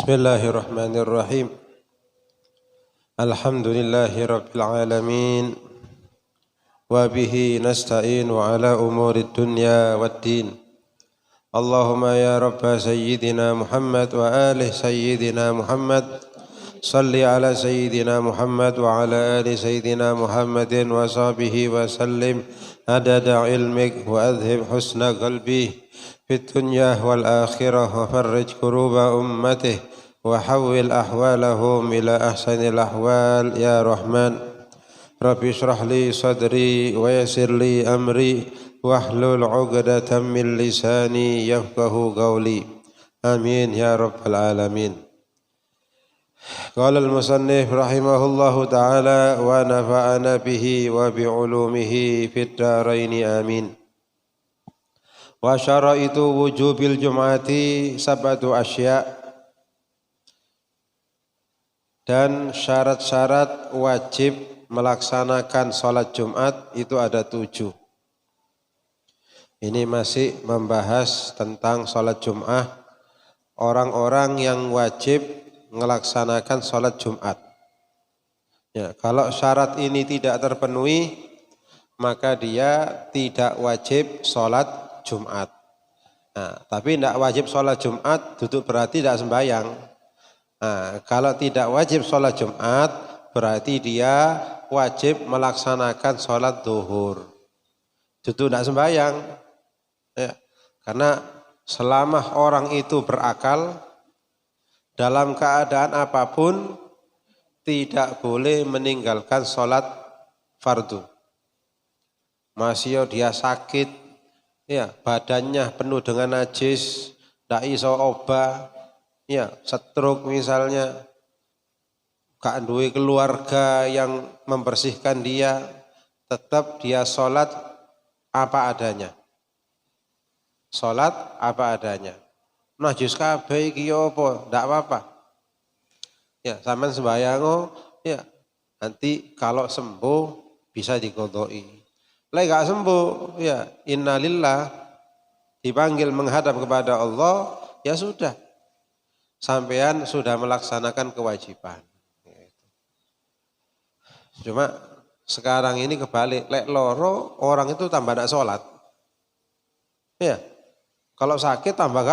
Bismillahirrahmanirrahim. Alhamdulillahirabbil alamin. Wa bihi nasta'in wa ala umurid dunya waddin. Allahumma ya rabba sayyidina Muhammad wa alih sayyidina Muhammad. Salli ala sayyidina Muhammad wa ala ali sayyidina Muhammadin wa sahbihi wa sallim adada ilmik wa adhib husna qalbih في الدنيا والآخرة وفرج كروب أمته وحول أحوالهم إلى أحسن الأحوال يا رحمن رب اشرح لي صدري ويسر لي أمري واحلل عقدة من لساني يفقه قولي آمين يا رب العالمين. قال المصنف رحمه الله تعالى ونفعنا به وبعلومه في الدارين آمين. Wa syaraitu wujubil jum'ati sab'atu asya', dan syarat-syarat wajib melaksanakan sholat Jumat itu ada 7. Ini masih membahas tentang sholat Jum'ah, orang-orang yang wajib melaksanakan sholat Jumat. Ya, kalau syarat ini tidak terpenuhi, maka dia tidak wajib sholat Jumat. Nah, tapi tidak wajib sholat Jumat duduk berarti tidak sembahyang. Nah, kalau tidak wajib sholat Jumat berarti dia wajib melaksanakan sholat duhur. Duduk tidak sembahyang. Ya, karena selama orang itu berakal dalam keadaan apapun tidak boleh meninggalkan sholat fardu. Masih dia sakit, ya, badannya penuh dengan najis, tidak iso obah, ya, stroke misalnya, gak duwe keluarga yang membersihkan dia, tetap dia sholat apa adanya. Sholat apa adanya. Najis kabeh iki apa? Tidak apa-apa. Ya, sampean sembahyang, ya, nanti kalau sembuh bisa diqodoi. Lek gak sembuh, ya innalillah, dipanggil menghadap kepada Allah, ya sudah. Sampean sudah melaksanakan kewajiban. Cuma sekarang ini kebalik, lek loro orang itu tambah tidak sholat. Ya, kalau sakit tambah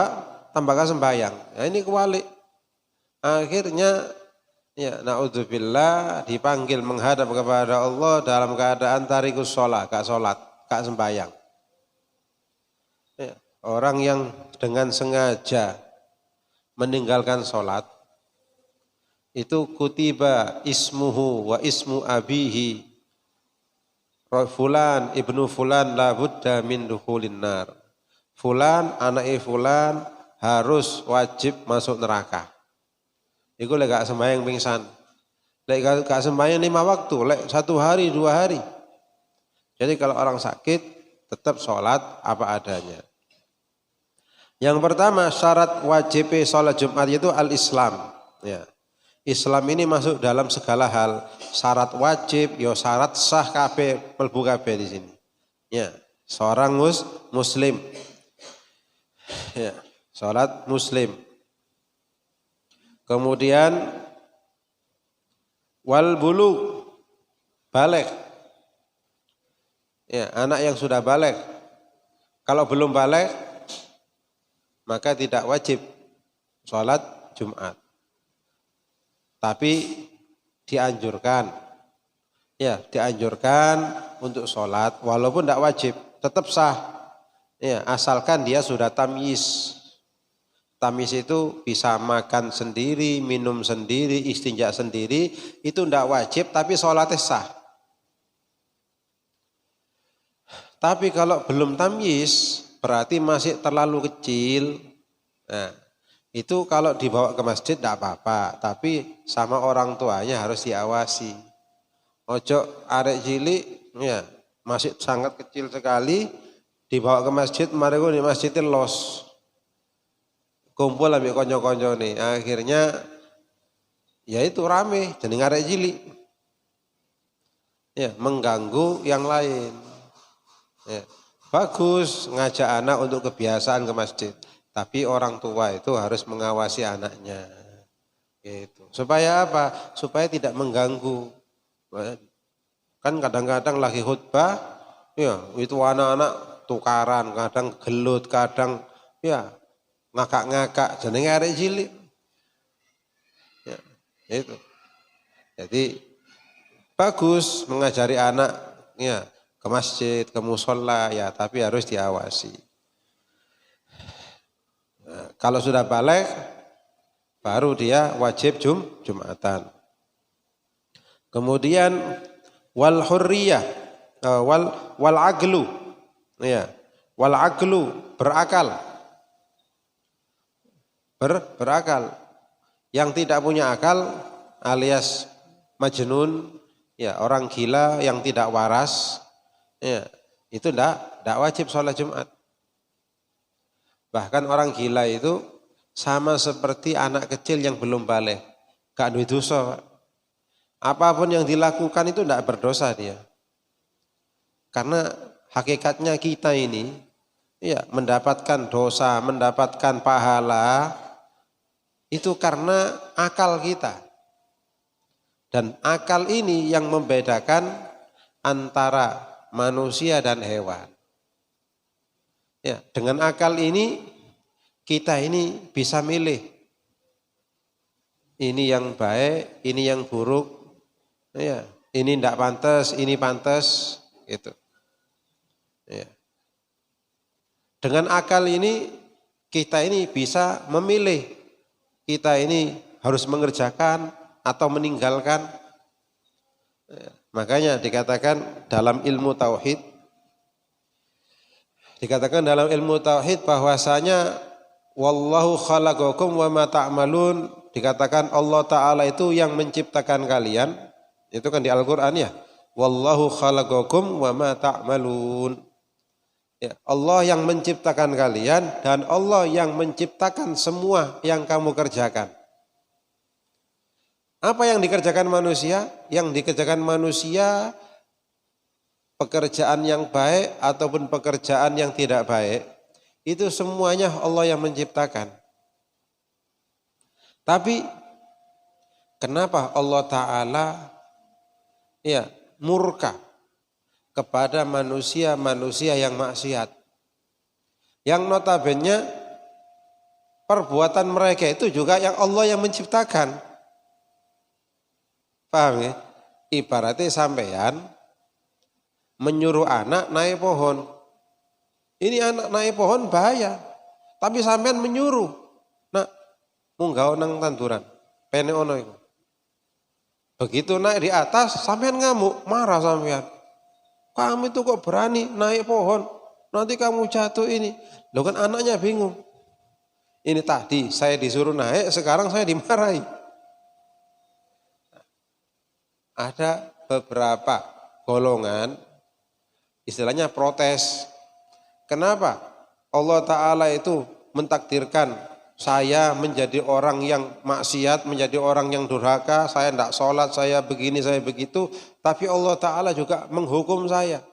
gak sembahyang. Ya, ini kebalik. Akhirnya ya, na'udzubillah, dipanggil menghadap kepada Allah dalam keadaan tarikus sholat, gak sembahyang. Ya, orang yang dengan sengaja meninggalkan sholat, itu kutiba ismuhu wa ismu abihi, fulan ibnu fulan la budda min dukhulin nar. Fulan, anaknya fulan harus wajib masuk neraka. Iku lek gak sembahyang pingsan. Lek gak sembahyang 5 waktu, lek 1 hari 2 hari. Jadi kalau orang sakit tetap sholat apa adanya. Yang pertama syarat wajib sholat Jumat itu al-Islam. Ya. Islam ini masuk dalam segala hal. Syarat wajib, ya syarat sah kabeh, mlebu kabeh di sini. Ya, seorang muslim. Ya, sholat muslim. Kemudian wal bulugh, baligh. Ya, anak yang sudah baligh. Kalau belum baligh maka tidak wajib sholat Jumat. Tapi dianjurkan. Ya, dianjurkan untuk sholat walaupun tidak wajib, tetap sah. Ya, asalkan dia sudah tamyiz. Tamis itu bisa makan sendiri, minum sendiri, istinja sendiri, itu tidak wajib tapi sholatnya sah. Tapi kalau belum tamyiz, berarti masih terlalu kecil. Nah, itu kalau dibawa ke masjid tidak apa-apa, tapi sama orang tuanya harus diawasi. Ojo arek cilik, ya, masih sangat kecil sekali, dibawa ke masjid, mari di masjidnya los. Kumpul ambil konco-konco nih, akhirnya ya itu rame, jeneng arek cilik. Ya, mengganggu yang lain. Ya, bagus ngajak anak untuk kebiasaan ke masjid, tapi orang tua itu harus mengawasi anaknya. Gitu. Supaya apa? Supaya tidak mengganggu. Kan kadang-kadang lagi khutbah, ya itu anak-anak tukaran, kadang gelut, kadang ya ngakak-ngakak, jenenge arek cilik. Ya, itu. Jadi bagus mengajari anak ya ke masjid, ke musola ya, tapi harus diawasi. Nah, kalau sudah balik baru dia wajib Jumatan. Kemudian wal hurriyah wal aglu ya, wal aglu berakal. Berakal. Yang tidak punya akal alias majnun, ya orang gila yang tidak waras, ya itu tidak wajib sholat Jumat. Bahkan orang gila itu sama seperti anak kecil yang belum balik, gak duwe dosa. Apapun yang dilakukan itu tidak berdosa dia. Karena hakikatnya kita ini ya mendapatkan dosa, mendapatkan pahala itu karena akal kita. Dan akal ini yang membedakan antara manusia dan hewan. Ya, dengan akal ini kita ini bisa milih. Ini yang baik, ini yang buruk. Ya, ini tidak pantas, ini pantas, gitu. Ya. Dengan akal ini kita ini bisa memilih. Kita ini harus mengerjakan atau meninggalkan. Ya, makanya dikatakan dalam ilmu tauhid, bahwasanya wallahu khalaqakum wa ma ta'malun, dikatakan Allah Ta'ala itu yang menciptakan kalian, itu kan di Al-Quran ya, wallahu khalaqakum wa ma ta'malun. Ya, Allah yang menciptakan kalian dan Allah yang menciptakan semua yang kamu kerjakan. Apa yang dikerjakan manusia? Yang dikerjakan manusia pekerjaan yang baik ataupun pekerjaan yang tidak baik, itu semuanya Allah yang menciptakan. Tapi kenapa Allah Ta'ala ya murka kepada manusia-manusia yang maksiat? Yang notabene perbuatan mereka itu juga yang Allah yang menciptakan. Paham ya? Ibaratnya sampean menyuruh anak naik pohon. Ini anak naik pohon bahaya. Tapi sampean menyuruh. Nak, munggah nang tanduran. Pene ono iku. Begitu naik di atas, sampean ngamuk, marah sampean. Kamu itu kok berani naik pohon? Nanti kamu jatuh ini. Loh kan anaknya bingung. Ini tadi saya disuruh naik, sekarang saya dimarahi. Ada beberapa golongan istilahnya protes. Kenapa Allah Ta'ala itu mentakdirkan saya menjadi orang yang maksiat, menjadi orang yang durhaka, saya tidak sholat, saya begini, saya begitu, tapi Allah Ta'ala juga menghukum saya.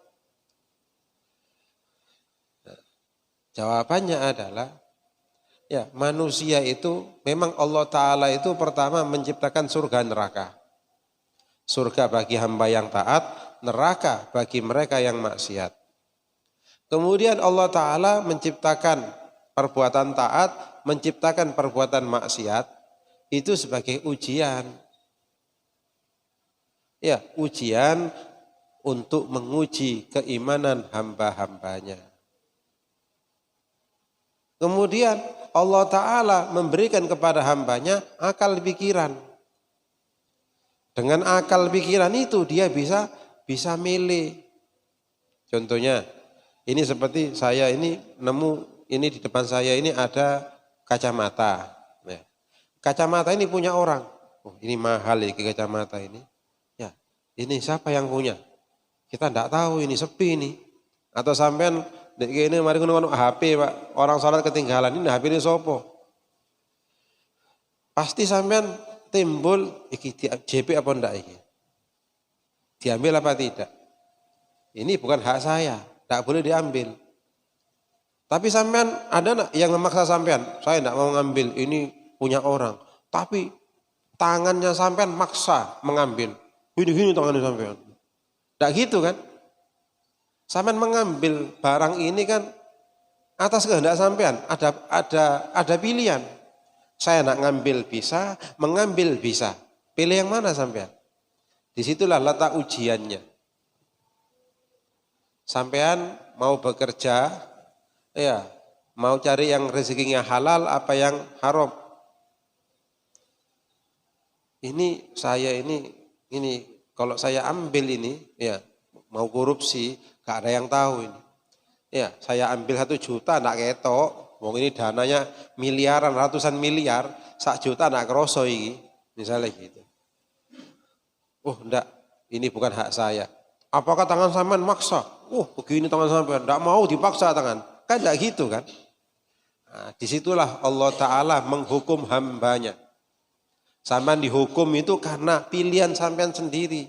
Jawabannya adalah, ya manusia itu memang Allah Ta'ala itu pertama menciptakan surga neraka. Surga bagi hamba yang taat, neraka bagi mereka yang maksiat. Kemudian Allah Ta'ala menciptakan perbuatan taat, menciptakan perbuatan maksiat, itu sebagai ujian. Ya, ujian untuk menguji keimanan hamba-hambanya. Kemudian Allah Ta'ala memberikan kepada hambanya akal pikiran. Dengan akal pikiran itu dia bisa milih. Contohnya, ini seperti saya ini nemu, ini di depan saya ini ada kacamata. Nah, kacamata ini punya orang. Oh, ini mahal ya kacamata ini. Ya, ini siapa yang punya? Kita tidak tahu, ini sepi ini. Atau sampean ini mari ngono HP Pak, orang salat ketinggalan, ini HP ini sopo? Pasti sampean timbul iki JP apa enggak iki? Diambil apa tidak? Ini bukan hak saya, tidak boleh diambil. Tapi sampean ada enggak yang memaksa sampean? Saya enggak mau ngambil, ini punya orang. Tapi tangannya sampean maksa mengambil. Gini tangannya sampean. Tidak gitu kan? Sampean mengambil barang ini kan atas kehendak sampean. Ada pilihan. Saya nak ngambil bisa, mengambil bisa. Pilih yang mana sampean? Disitulah letak ujiannya. Sampean mau bekerja, ya, mau cari yang rezekinya halal apa yang haram. Ini kalau saya ambil ini, ya, mau korupsi, gak ada yang tahu ini. Ya, saya ambil 1 juta, nak ketok, wong ini dananya miliaran, ratusan miliar, 1 juta nak kroso ini, misalnya gitu. Oh, enggak, ini bukan hak saya. Apakah tangan sampean maksa? Begini tangan sampean, enggak mau dipaksa tangan. Kan enggak gitu kan? Nah, disitulah Allah Ta'ala menghukum hambanya. Sampean dihukum itu karena pilihan sampean sendiri.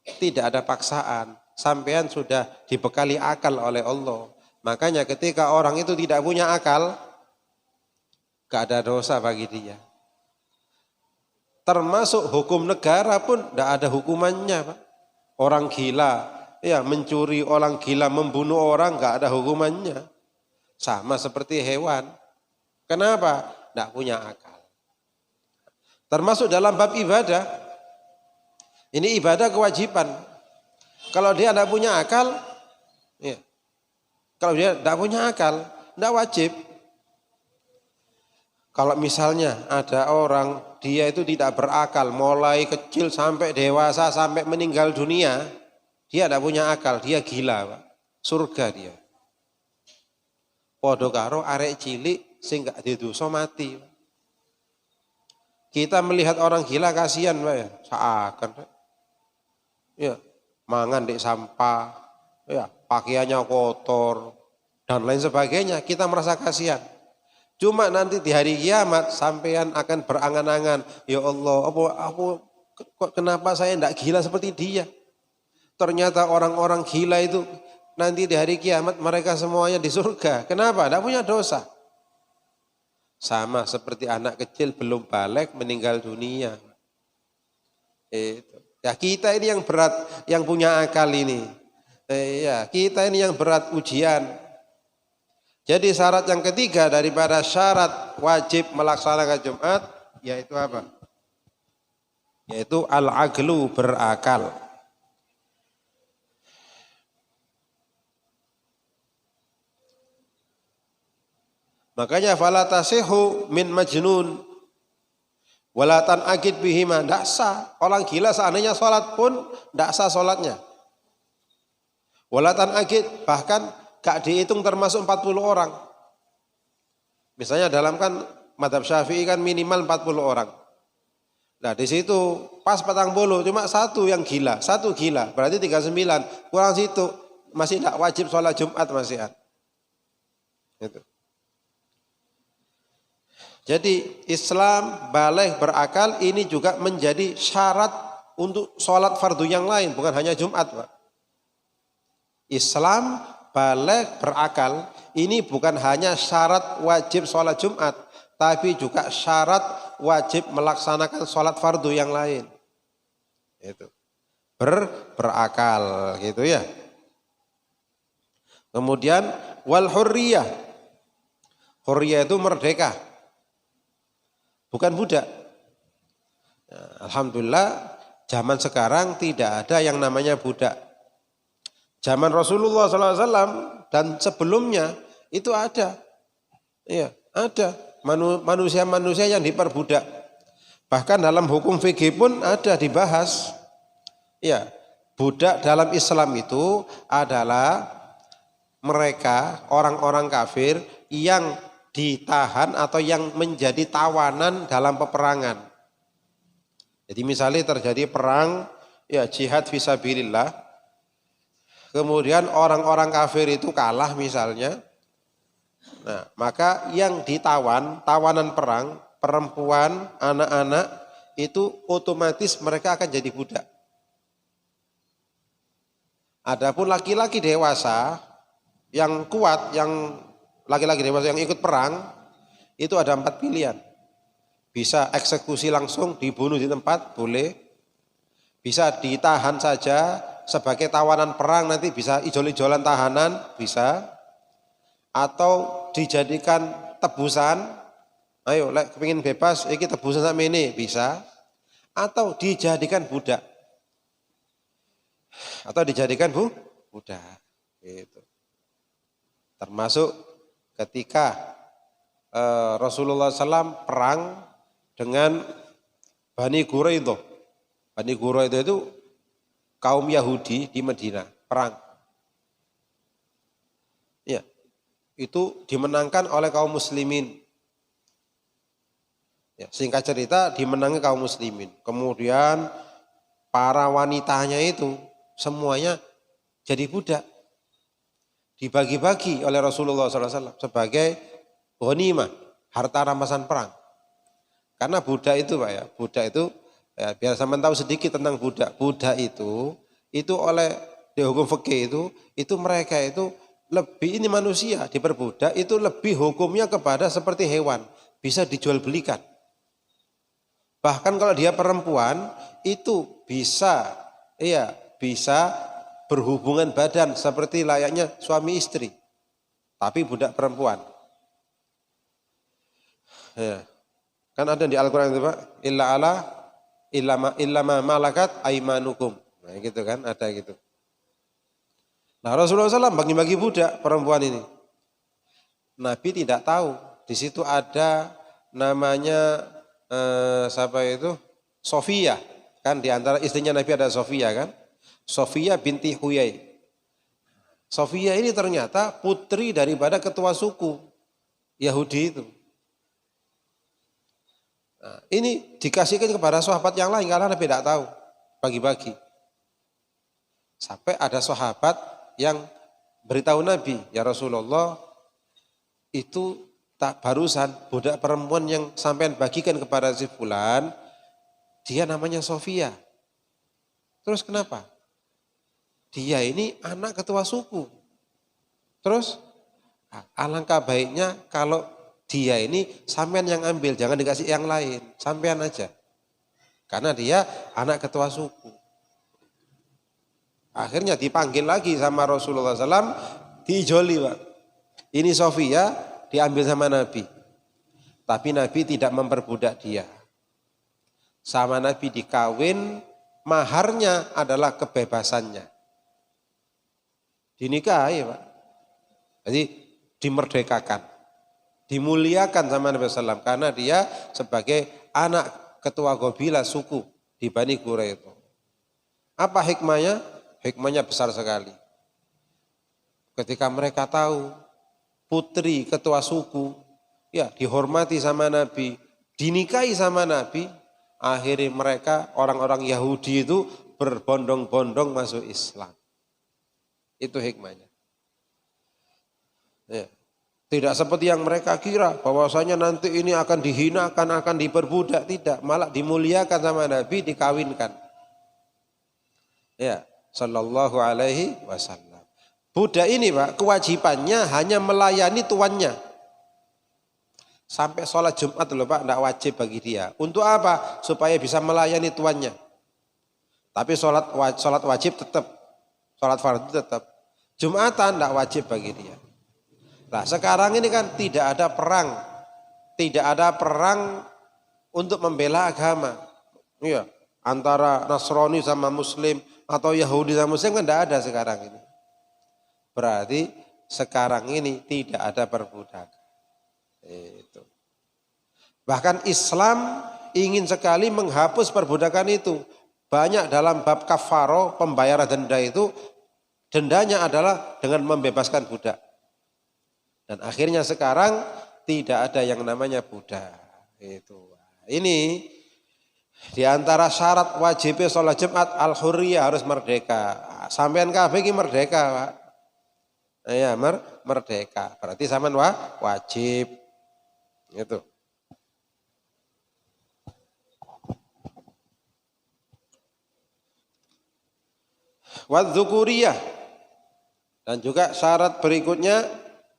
Tidak ada paksaan. Sampean sudah dibekali akal oleh Allah. Makanya ketika orang itu tidak punya akal, gak ada dosa bagi dia. Termasuk hukum negara pun tidak ada hukumannya, Pak. Orang gila, ya mencuri, orang gila membunuh orang gak ada hukumannya. Sama seperti hewan. Kenapa? Tidak punya akal. Termasuk dalam bab ibadah. Ini ibadah kewajiban. Kalau dia tidak punya akal, ya. Kalau dia tidak punya akal, tidak wajib. Kalau misalnya ada orang, dia itu tidak berakal, mulai kecil sampai dewasa, sampai meninggal dunia, dia tidak punya akal, dia gila, Pak. Surga dia. Podo karo arek cilik sing gak didosa mati. Kita melihat orang gila kasihan, Pak, ya. Seakan, Pak. Ya, mangan di sampah, ya, pakaiannya kotor dan lain sebagainya, kita merasa kasihan. Cuma nanti di hari kiamat sampean akan berangan-angan, ya Allah, kenapa saya tidak gila seperti dia? Ternyata orang-orang gila itu nanti di hari kiamat mereka semuanya di surga. Kenapa? Tidak punya dosa. Sama seperti anak kecil belum balik meninggal dunia. Itu. Ya kita ini yang berat, yang punya akal ini. Ya kita ini yang berat ujian. Jadi syarat yang ketiga daripada syarat wajib melaksanakan Jumat, yaitu apa? Yaitu al-aqlu, berakal. Makanya fala tasihu min majnun wala tanaqid bihima, tidak sah. Orang gila seandainya sholat pun tidak sah sholatnya. Wala tanaqid, bahkan gak dihitung termasuk 40 orang. Misalnya dalam kan madhab Syafi'i kan minimal 40 orang. Nah di situ pas 40 cuma satu yang gila, satu gila, berarti 39. Kurang situ masih tidak wajib sholat Jumat masih ada. Itu. Jadi Islam balik berakal ini juga menjadi syarat untuk sholat fardu yang lain, bukan hanya Jumat, Pak. Islam balik berakal ini bukan hanya syarat wajib sholat Jumat, tapi juga syarat wajib melaksanakan sholat fardu yang lain. Itu berakal gitu ya. Kemudian wal hurriyah. Hurriyah itu merdeka, bukan budak. Nah, alhamdulillah zaman sekarang tidak ada yang namanya budak. Zaman Rasulullah SAW dan sebelumnya itu ada. Iya, ada manusia-manusia yang diperbudak. Bahkan dalam hukum fikih pun ada dibahas. Ya, budak dalam Islam itu adalah mereka orang-orang kafir yang ditahan atau yang menjadi tawanan dalam peperangan. Jadi misalnya terjadi perang, ya jihad fisabilillah. Kemudian orang-orang kafir itu kalah misalnya. Nah, maka yang ditawan, tawanan perang, perempuan, anak-anak itu otomatis mereka akan jadi budak. Adapun laki-laki dewasa yang kuat, yang laki-laki dewasa yang ikut perang, itu ada 4 pilihan. bisa eksekusi langsung, dibunuh di tempat, boleh. Bisa ditahan saja sebagai tawanan perang, nanti bisa ijol-ijolan tahanan, bisa. Atau dijadikan tebusan, ayo lek kepingin bebas, iki tebusan sama ini, bisa. Atau dijadikan budak. Atau dijadikan budak. Gitu. Termasuk ketika Rasulullah SAW perang dengan Bani Quraidah. Bani Quraidah itu kaum Yahudi di Madinah, perang. Ya, itu dimenangkan oleh kaum muslimin. Ya, singkat cerita dimenangi kaum muslimin. Kemudian para wanitanya itu semuanya jadi budak. Dibagi-bagi oleh Rasulullah SAW sebagai ghanimah, harta rampasan perang. Karena budak itu Pak ya, budak itu ya, biar sampean tahu sedikit tentang budak. Budak itu oleh di hukum fikih itu mereka itu lebih, ini manusia diperbudak itu lebih hukumnya kepada seperti hewan, bisa dijual belikan. Bahkan kalau dia perempuan itu bisa berhubungan badan seperti layaknya suami istri, tapi budak perempuan. Ya. Kan ada di Al-Quran itu Pak, illa ma malakat aimanukum. Nah gitu kan, ada gitu. Nah Rasulullah SAW bagi-bagi budak perempuan ini. Nabi tidak tahu, di situ ada namanya siapa itu? Sofia. Kan di antara istrinya Nabi ada Sofia kan? Sofia binti Huyai. Sofia ini ternyata putri daripada ketua suku Yahudi itu. Nah, ini dikasihkan kepada sahabat yang lain karena Nabi tidak tahu, bagi-bagi. Sampai ada sahabat yang beritahu Nabi, ya Rasulullah, itu tak barusan budak perempuan yang sampean bagikan kepada si fulan, dia namanya Sofia. Terus kenapa? Dia ini anak ketua suku. Terus alangkah baiknya kalau dia ini sampean yang ambil, jangan dikasih yang lain, sampean aja. Karena dia anak ketua suku. Akhirnya dipanggil lagi sama Rasulullah SAW, diijoli Pak. Ini Sofia diambil sama Nabi. Tapi Nabi tidak memperbudak dia. Sama Nabi dikawin, maharnya adalah kebebasannya. Dinikahi Pak. Jadi dimerdekakan. Dimuliakan sama Nabi SAW karena dia sebagai anak ketua qabilah suku di Bani Quraidah. Apa hikmahnya? Hikmahnya besar sekali. Ketika mereka tahu putri ketua suku ya dihormati sama Nabi, dinikahi sama Nabi, akhirnya mereka orang-orang Yahudi itu berbondong-bondong masuk Islam. Itu hikmahnya. Ya. Tidak seperti yang mereka kira bahwasanya nanti ini akan dihinakan, akan diperbudak, tidak, malah dimuliakan sama Nabi, dikawinkan. Ya, sallallahu alaihi wasallam. Budak ini Pak, kewajibannya hanya melayani tuannya. Sampai sholat Jumat loh Pak, tidak wajib bagi dia. Untuk apa? Supaya bisa melayani tuannya. Tapi sholat wajib tetap, sholat fardu tetap. Jumatan tidak wajib bagi dia. Nah sekarang ini kan tidak ada perang untuk membela agama. Iya, antara Nasrani sama Muslim atau Yahudi sama Muslim kan tidak ada sekarang ini. Berarti sekarang ini tidak ada perbudakan. Itu. Bahkan Islam ingin sekali menghapus perbudakan itu. Banyak dalam bab kafaro, pembayaran denda itu, dendanya adalah dengan membebaskan budak. Dan akhirnya sekarang tidak ada yang namanya budak. Itu. Ini diantara syarat wajibnya sholat Jumat al-hurriyah harus merdeka. Sampean kabeh iki merdeka, Pak. Ya, merdeka. Berarti sampean wajib. Itu. Wadzukuriyah. Dan juga syarat berikutnya,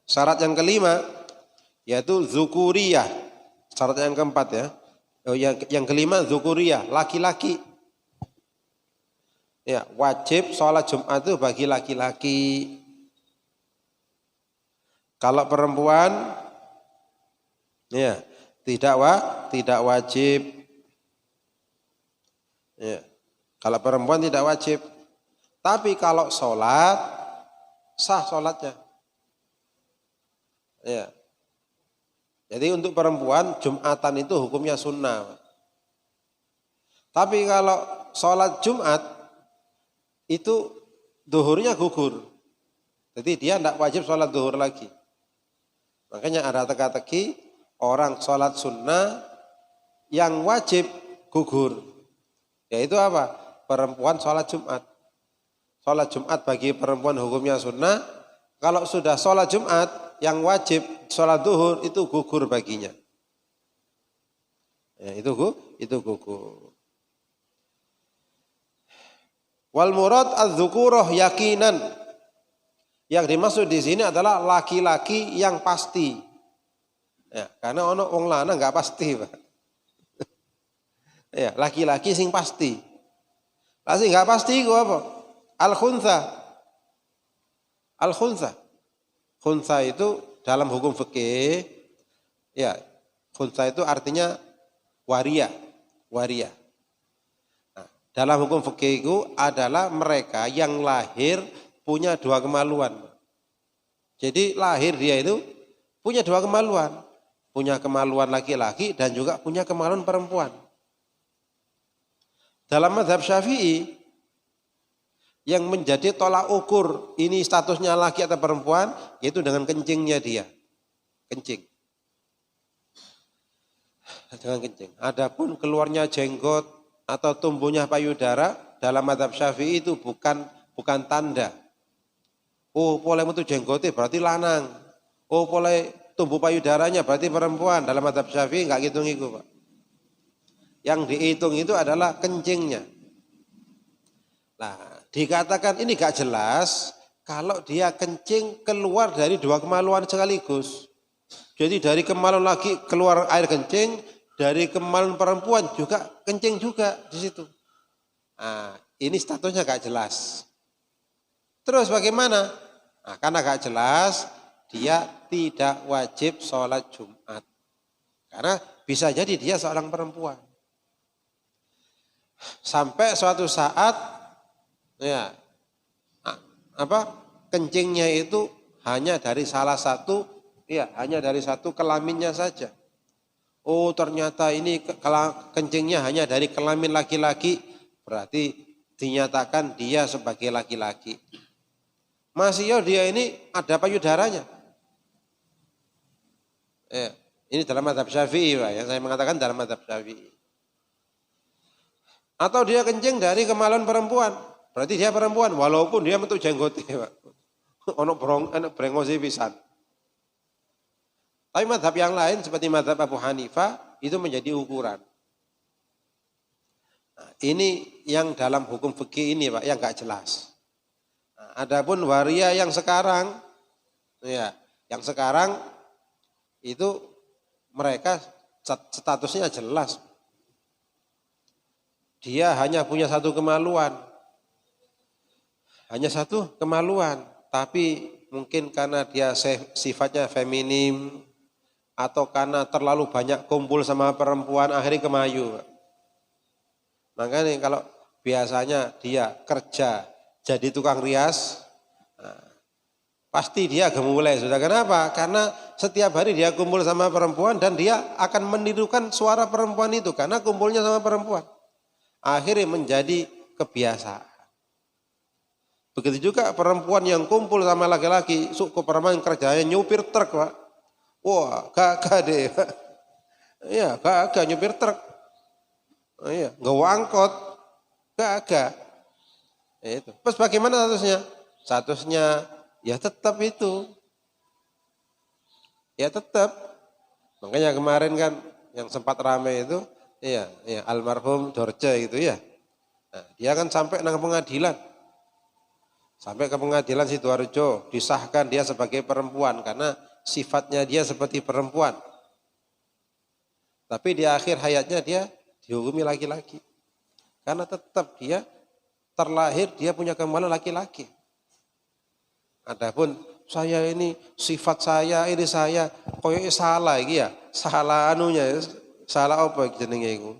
syarat yang kelima, yaitu zukuriyah. Syarat yang keempat ya, Oh, yang kelima dzukuriyah, laki-laki. Ya, wajib sholat Jumat itu bagi laki-laki. Kalau perempuan, ya tidak wajib. Ya, kalau perempuan tidak wajib. Tapi kalau sholat sah sholatnya. Ya. Jadi untuk perempuan Jumatan itu hukumnya sunnah. Tapi kalau sholat Jumat itu duhurnya gugur. Jadi dia tidak wajib sholat duhur lagi. Makanya ada teka-teki orang sholat sunnah yang wajib gugur. Yaitu apa? Perempuan sholat Jumat. Sholat Jumat bagi perempuan hukumnya sunnah. Kalau sudah sholat Jumat yang wajib sholat duhur itu gugur baginya. Ya, itu gugur. Wal murad adz-dzukurah yakinan. Yang dimaksud di sini adalah laki-laki yang pasti. Ya, karena ono wong lanang enggak pasti, Pak. Ya, laki-laki sing pasti. Lah sing enggak pasti iku apa? Al-khuntsa. Al-khuntsa. Khuntsa itu dalam hukum fikih, ya, khuntsa itu artinya waria. Nah, dalam hukum fikih itu adalah mereka yang lahir punya dua kemaluan. Jadi lahir dia itu punya dua kemaluan. Punya kemaluan laki-laki dan juga punya kemaluan perempuan. Dalam mazhab Syafi'i, yang menjadi tolak ukur ini statusnya laki atau perempuan, yaitu dengan kencingnya dia. Kencing. Dengan kencing. Adapun keluarnya jenggot atau tumbuhnya payudara, dalam mazhab Syafi'i itu bukan tanda. Oh, boleh metu jenggotnya berarti lanang. Oh, boleh tumbuh payudaranya berarti perempuan. Dalam mazhab Syafi'i enggak hitung itu, Pak. Yang dihitung itu adalah kencingnya. Nah, dikatakan ini gak jelas kalau dia kencing keluar dari dua kemaluan sekaligus. Jadi dari kemaluan laki keluar air kencing, dari kemaluan perempuan juga kencing juga di situ. Nah, ini statusnya gak jelas. Terus bagaimana? Nah, karena gak jelas, dia tidak wajib sholat Jumat. Karena bisa jadi dia seorang perempuan. Sampai suatu saat, ya, kencingnya itu hanya dari salah satu, ya, hanya dari satu kelaminnya saja. Oh, ternyata ini kencingnya hanya dari kelamin laki-laki, berarti dinyatakan dia sebagai laki-laki. Masih ya dia ini ada payudaranya. Ya, ini dalam mazhab Syafi'i, Pak, ya, saya mengatakan dalam mazhab Syafi'i. Atau dia kencing dari kemaluan perempuan, berarti dia perempuan walaupun dia metu jenggotnya, Pak. Ono brengosi pisan. Tapi mazhab yang lain seperti mazhab Abu Hanifah itu menjadi ukuran. Nah, ini yang dalam hukum fikih ini, Pak, yang enggak jelas. Nah, adapun waria yang sekarang, ya, yang sekarang itu mereka statusnya jelas. Dia hanya punya satu kemaluan. Hanya satu kemaluan. Tapi mungkin karena dia sifatnya feminim. Atau karena terlalu banyak kumpul sama perempuan akhirnya kemayu. Makanya kalau biasanya dia kerja jadi tukang rias. Nah, pasti dia gemulai. Sudah kenapa? Karena setiap hari dia kumpul sama perempuan dan dia akan menirukan suara perempuan itu. Karena kumpulnya sama perempuan. Akhirnya menjadi kebiasaan. Begitu juga perempuan yang kumpul sama laki-laki, suku perempuan kerjanya nyupir truk, Pak. Wah, gagah deh, Pak. Iya, gagah nyupir truk. Iya, nggawa angkot, gagah. Itu. Terus bagaimana statusnya? Statusnya ya tetap itu. Ya tetap. Makanya kemarin kan yang sempat ramai itu, iya, almarhum Dorce gitu ya. Nah, dia kan sampai ke pengadilan. Sampai ke pengadilan Sidoarjo, disahkan dia sebagai perempuan karena sifatnya dia seperti perempuan. Tapi di akhir hayatnya dia dihukumi laki-laki. Karena tetap dia terlahir dia punya kemaluan laki-laki. Adapun saya ini sifat saya ini saya koyo salah iki ya, salah anunya, salah apa jenenge iku.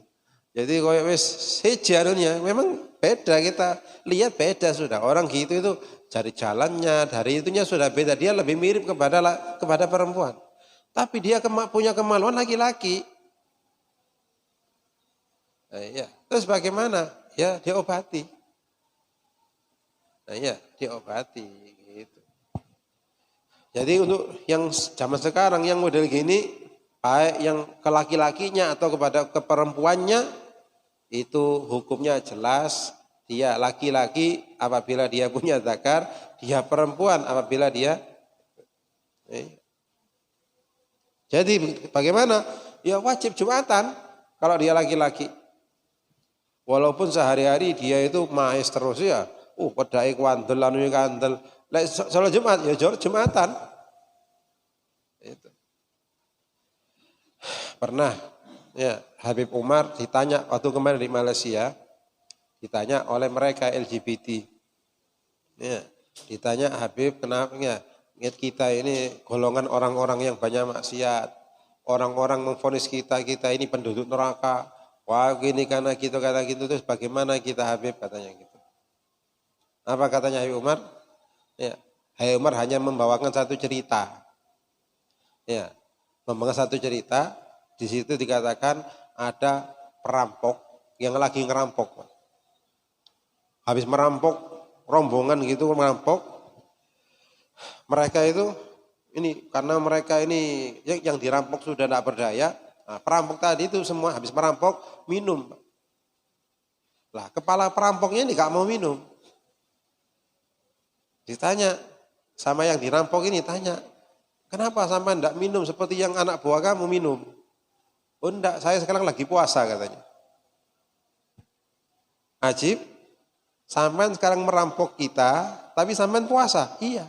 Jadi koyo wis siji anunya, memang beda kita lihat beda sudah. Orang gitu itu dari jalannya, dari itunya sudah beda. Dia lebih mirip kepada perempuan. Tapi dia punya kemaluan laki-laki. Nah, iya. Terus bagaimana? Ya diobati. Nah, iya, diobati gitu. Jadi untuk yang zaman sekarang yang model gini, baik yang ke laki-lakinya atau kepada ke perempuannya itu hukumnya jelas. Dia laki-laki apabila dia punya zakar, dia perempuan apabila dia jadi bagaimana? Ya wajib Jumatan kalau dia laki-laki. Walaupun sehari-hari dia itu maes terus ya. Pedai kuandel, anu kandel. Lek sholat Jumat ya Jumatan. Itu. Pernah ya Habib Umar ditanya waktu kemarin di Malaysia, ditanya oleh mereka LGBT. Ya, ditanya Habib kenapa ya? Kita ini golongan orang-orang yang banyak maksiat. Orang-orang memvonis kita ini penduduk neraka. Wah gini karena gitu kata gitu terus bagaimana kita Habib katanya gitu. Apa katanya Habib Umar? Ya, Habib Umar hanya membawakan satu cerita. Ya, membawakan satu cerita. Di situ dikatakan ada perampok yang lagi ngerampok. Habis merampok rombongan gitu merampok. Mereka itu ini karena mereka ini yang dirampok sudah tidak berdaya. Nah, perampok tadi itu semua habis merampok minum. Lah kepala perampoknya ini gak mau minum. Ditanya sama yang dirampok ini tanya, kenapa sampai tidak minum seperti yang anak buah kamu minum? Oh enggak, saya sekarang lagi puasa katanya. Ajib, sampean sekarang merampok kita, tapi sampean puasa? Iya.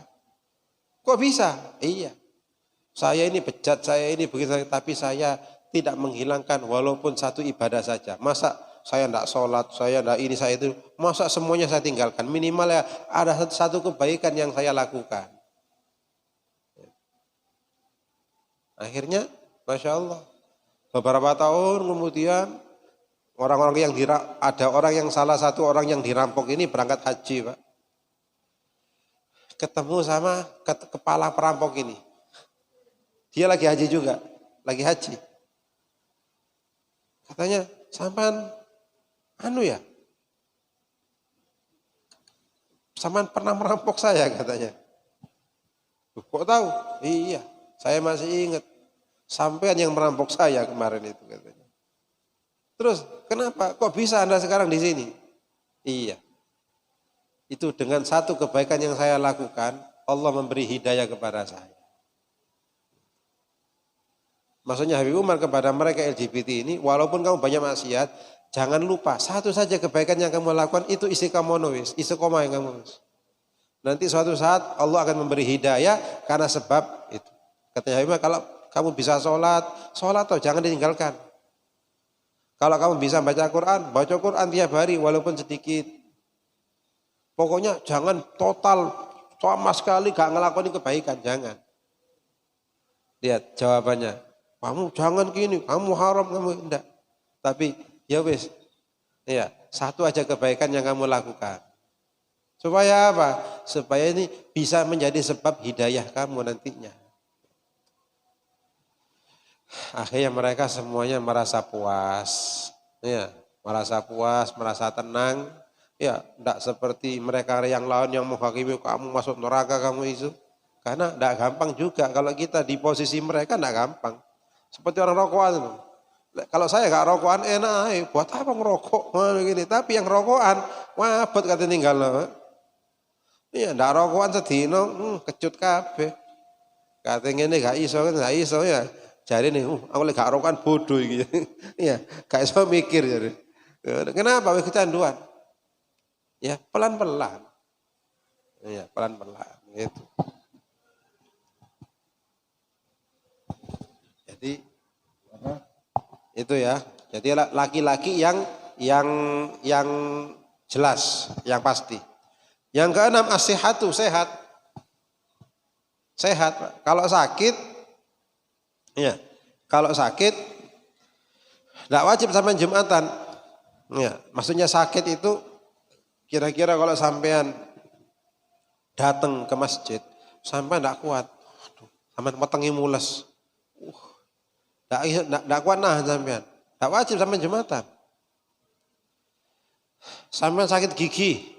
Kok bisa? Iya. Saya ini bejat, saya ini begitu, tapi saya tidak menghilangkan walaupun satu ibadah saja. Masa saya tidak sholat, saya tidak ini, saya itu. Masa semuanya saya tinggalkan? Minimal ya ada satu kebaikan yang saya lakukan. Akhirnya, Masya Allah. Beberapa tahun kemudian orang-orang yang ada orang yang salah satu orang yang dirampok ini berangkat haji, Pak. Ketemu sama kepala perampok ini. Dia lagi haji juga, lagi haji. Katanya, sampean anu ya? Sampean pernah merampok saya katanya. Kok tahu? Iya, saya masih ingat. Sampean yang merampok saya kemarin itu katanya. Terus, kenapa? Kok bisa Anda sekarang di sini? Iya. Itu dengan satu kebaikan yang saya lakukan, Allah memberi hidayah kepada saya. Maksudnya Habib Umar kepada mereka LGBT ini, walaupun kamu banyak maksiat, jangan lupa satu saja kebaikan yang kamu lakukan itu istiqamoh wis, istiqomah yang kamu wis. Nanti suatu saat Allah akan memberi hidayah karena sebab itu. Katanya Habib Umar, kalau kamu bisa sholat toh jangan ditinggalkan. Kalau kamu bisa baca Quran tiap hari walaupun sedikit. Pokoknya jangan total sama sekali gak ngelakuin kebaikan, jangan. Lihat jawabannya. Kamu jangan gini, kamu haram, kamu enggak. Tapi ya wis. Ya, satu aja kebaikan yang kamu lakukan. Supaya apa? Supaya ini bisa menjadi sebab hidayah kamu nantinya. Akhirnya mereka semuanya merasa puas. Ya, merasa puas, merasa tenang. Ya, tidak seperti mereka yang lain yang menghakimi kamu masuk neraka kamu itu. Karena tidak gampang juga kalau kita di posisi mereka tidak gampang. Seperti orang rokokan itu. Kalau saya gak rokokan enak, buat apa ngerokok? Gini. Tapi yang rokokan, wabot kata tinggal. Iya, tidak rokokan sedino, kecut kabeh. Katanya ini gak iso ya. Jadi nih, aku gak rokokan bodoh gitu. Iya, gak iso mikir jadi. Kenapa? Kecanduan. Ya pelan-pelan. Ya pelan-pelan gitu. Jadi apa? Itu ya. Jadi laki-laki yang jelas, yang pasti. Yang keenam as-sihhatu, sehat. Sehat, Pak. Kalau sakit, ya. Kalau sakit, tidak wajib sampai Jumatan. Ya, maksudnya sakit itu kira-kira kalau sampean datang ke masjid, sampai tidak kuat, sampai metengi mules, tidak kuat nahan sampean, tidak wajib sampai Jumatan. Sampean sakit gigi,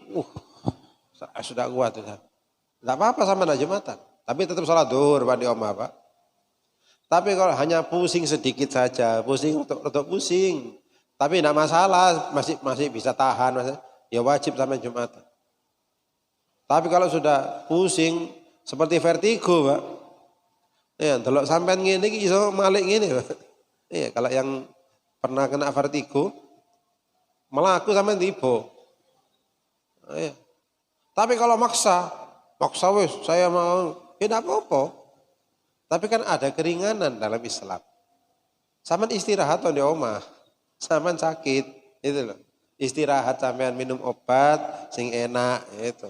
sudah kuat, tidak apa-apa sampai tidak Jumatan, tapi tetap sholat duhur Pak di omah Pak. Tapi kalau hanya pusing sedikit saja, pusing untuk pusing, tapi tidak masalah, masih bisa tahan, ya wajib sampai Jumatan. Tapi kalau sudah pusing seperti vertigo, Pak, ya delok sampean ngene iki iso malik ngene, Pak. Iya, kalau yang pernah kena vertigo, melaku sampean tiba. Iya. Tapi kalau maksa wis saya mau, ya tidak apa-apa. Tapi kan ada keringanan dalam Islam. Sampean istirahat di omah, sampean sakit, itu loh. Istirahat sampean minum obat sing enak itu.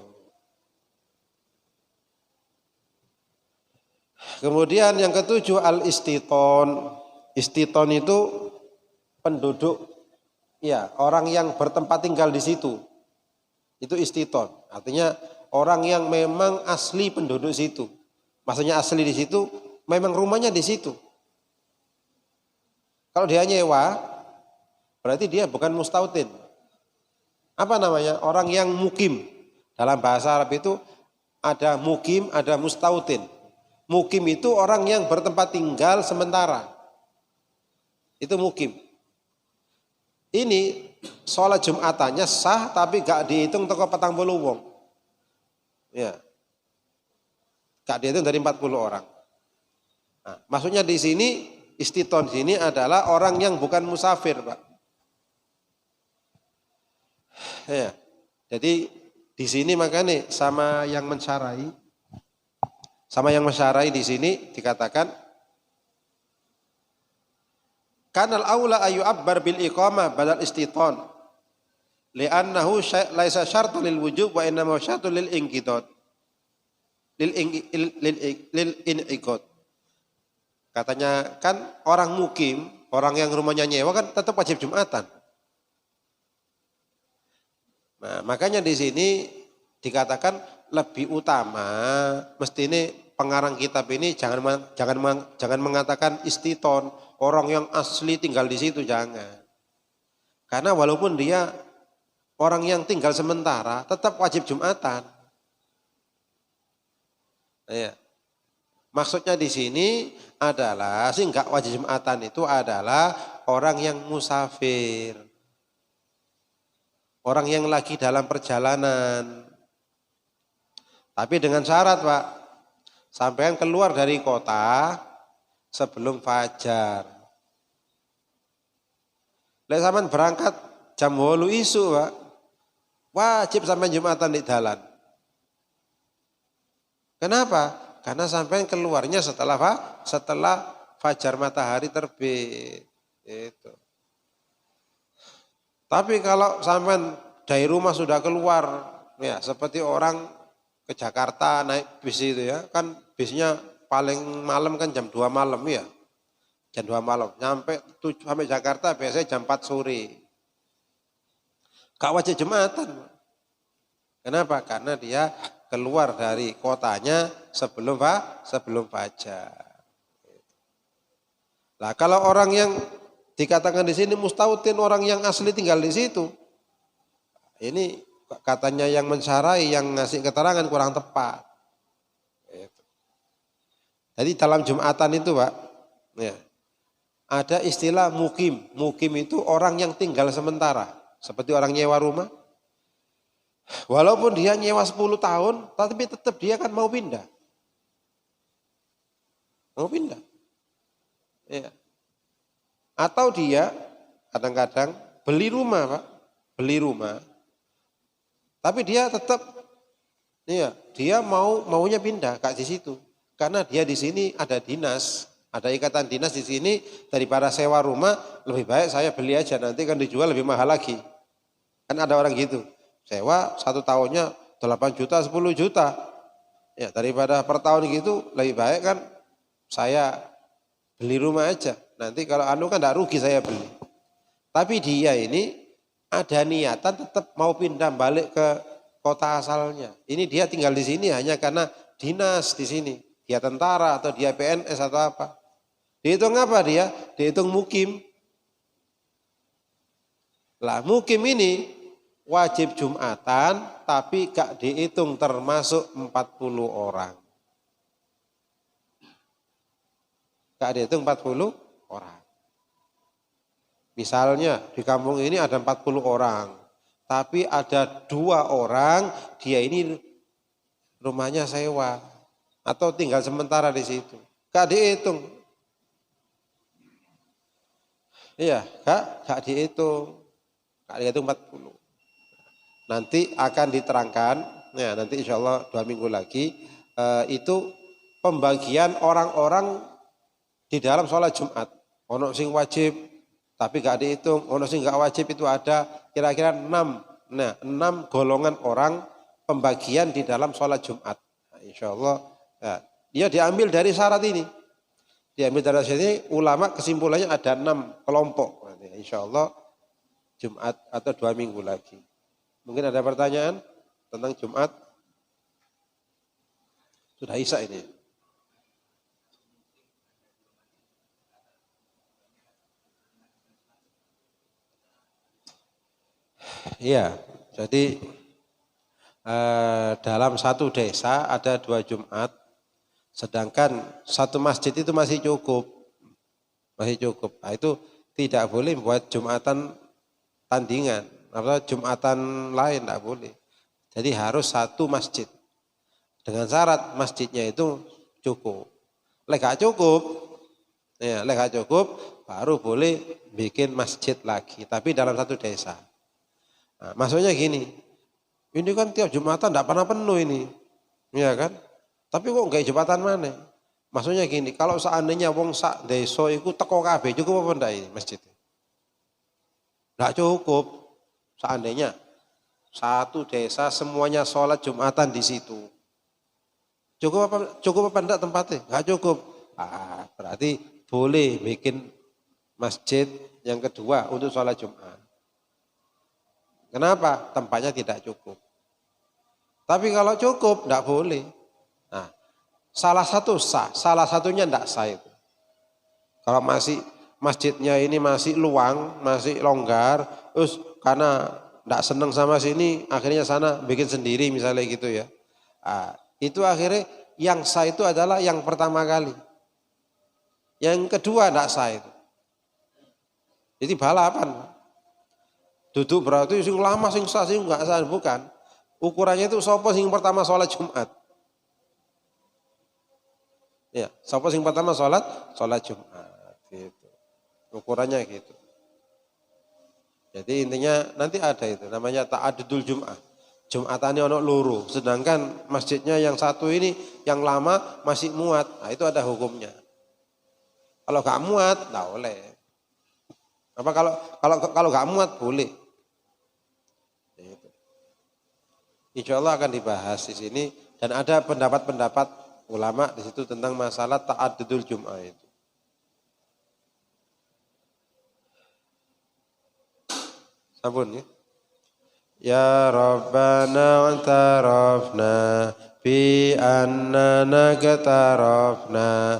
Kemudian yang ketujuh al-istiton. Istiton itu penduduk, ya orang yang bertempat tinggal di situ. Itu istiton. Artinya orang yang memang asli penduduk situ. Maksudnya asli di situ, memang rumahnya di situ. Kalau dia nyewa, berarti dia bukan mustautin. Apa namanya? Orang yang mukim. Dalam bahasa Arab itu ada mukim, ada mustautin. Mukim itu orang yang bertempat tinggal sementara. Itu mukim. Ini sholat Jumatannya sah tapi gak dihitung toko 40 wong. Ya. Gak dihitung dari 40 orang. Nah, maksudnya di sini istiton sini adalah orang yang bukan musafir, Pak. Ya. Jadi di sini makanya sama yang mensyarai di sini dikatakan kanal aula ayu abbar bil iqamah badal istiton li'annahu laisa syartu lil wujub wa innama syartu lil inqidad lil inqidad. Katanya kan orang mukim, orang yang rumahnya nyewa kan tetap wajib Jumatan. Nah, makanya di sini dikatakan lebih utama mestine pengarang kitab ini jangan mengatakan istiton, orang yang asli tinggal di situ, jangan. Karena walaupun dia orang yang tinggal sementara tetap wajib Jumatan. Ya. Maksudnya di sini adalah sih enggak wajib Jumatan itu adalah orang yang musafir. Orang yang lagi dalam perjalanan. Tapi dengan syarat, Pak. Sampai keluar dari kota sebelum fajar. Lek sampean berangkat jam 8 isu, Pak. Wajib sampai Jumatan di jalan. Kenapa? Karena sampai keluarnya setelah fajar matahari terbit. Itu. Tapi kalau sampai dari rumah sudah keluar, ya seperti orang ke Jakarta naik bis itu ya, kan bisnya paling malam kan jam 2 malam ya. Jam 2 malam, sampai Jakarta biasanya jam 4 sore. Gak wajib Jumatan. Kenapa? Karena dia keluar dari kotanya sebelum fajar. Nah, kalau orang yang dikatakan di sini mustautin, orang yang asli tinggal di situ, ini katanya yang mensyarai, yang ngasih keterangan kurang tepat. Jadi dalam Jumatan itu, Pak, ya, ada istilah mukim. Mukim itu orang yang tinggal sementara, seperti orang nyewa rumah. Walaupun dia nyewa 10 tahun, tapi tetap dia kan mau pindah. Mau pindah. Ya. Atau dia kadang-kadang beli rumah, Pak. Beli rumah. Tapi dia tetap, ya, dia maunya pindah, Kak, di situ. Karena dia di sini ada dinas. Ada ikatan dinas di sini, daripada sewa rumah lebih baik saya beli aja, nanti kan dijual lebih mahal lagi. Kan ada orang gitu, sewa 1 tahunnya 8 juta 10 juta. Ya daripada per tahun gitu lebih baik kan saya beli rumah aja. Nanti kalau kan tidak rugi saya beli. Tapi dia ini ada niatan tetap mau pindah balik ke kota asalnya. Ini dia tinggal di sini hanya karena dinas di sini. Dia tentara atau dia PNS atau apa. Dihitung apa dia? Dihitung mukim. Lah mukim ini wajib Jumatan tapi gak dihitung termasuk 40 orang. Gak dihitung 40 orang. Misalnya di kampung ini ada 40 orang. Tapi ada 2 orang dia ini rumahnya sewa. Atau tinggal sementara di situ. Gak dihitung. Iya, gak dihitung. Gak dihitung 40. Nanti akan diterangkan, ya nanti insya Allah 2 minggu lagi, itu pembagian orang-orang di dalam sholat Jumat. Ono sing wajib, tapi gak dihitung. Ono sing gak wajib itu ada kira-kira 6. Nah 6 golongan orang pembagian di dalam sholat Jumat. Nah, insya Allah, ya, dia diambil dari syarat ini. Diambil dari sini ulama kesimpulannya ada 6 kelompok. Insya Allah Jumat atau 2 minggu lagi. Mungkin ada pertanyaan tentang Jumat? Sudah Isya ini. Iya, jadi dalam satu desa ada 2 Jumat. Sedangkan satu masjid itu masih cukup. Masih cukup. Nah, itu tidak boleh buat Jumatan tandingan. Atau Jumatan lain tidak boleh. Jadi harus satu masjid. Dengan syarat masjidnya itu cukup. Lek gak cukup, ya, lek gak cukup baru boleh bikin masjid lagi. Tapi dalam satu desa. Nah, maksudnya gini, ini kan tiap Jumatan tidak pernah penuh ini. Ya kan? Tapi kok enggak Jumatan mana? Maksudnya gini, kalau seandainya wong sak desa iku teko kabeh cukup apa ndak ini masjid? Enggak cukup. Seandainya satu desa semuanya sholat Jumatan di situ. Cukup apa enggak tempatnya? Enggak cukup. Ah, berarti boleh bikin masjid yang kedua untuk sholat Jumat. Kenapa? Tempatnya tidak cukup. Tapi kalau cukup enggak boleh. Nah, salah satu sah, salah satunya enggak sah itu. Kalau masih masjidnya ini masih luang, masih longgar, terus karena enggak senang sama sini, akhirnya sana bikin sendiri misalnya gitu ya. Nah, itu akhirnya yang sah itu adalah yang pertama kali. Yang kedua enggak sah itu. Jadi balapan. Duduk berarti sing lama sing sah sing enggak sah, bukan. Ukurannya itu sapa sing pertama sholat Jumat. Ya, sapa sing pertama sholat Jumat gitu. Ukurannya gitu. Jadi intinya nanti ada itu namanya ta'addudul Jum'ah. Jum'atane ono loro, sedangkan masjidnya yang satu ini yang lama masih muat. Nah, itu ada hukumnya. Kalau gak muat enggak boleh. Apa kalau gak muat boleh. Gitu. Insya Allah akan dibahas di sini dan ada pendapat-pendapat ulama di situ tentang masalah ta'addudul Jum'ah itu. Sampun ya. Ya Rabbana antarafna bi annana katarafna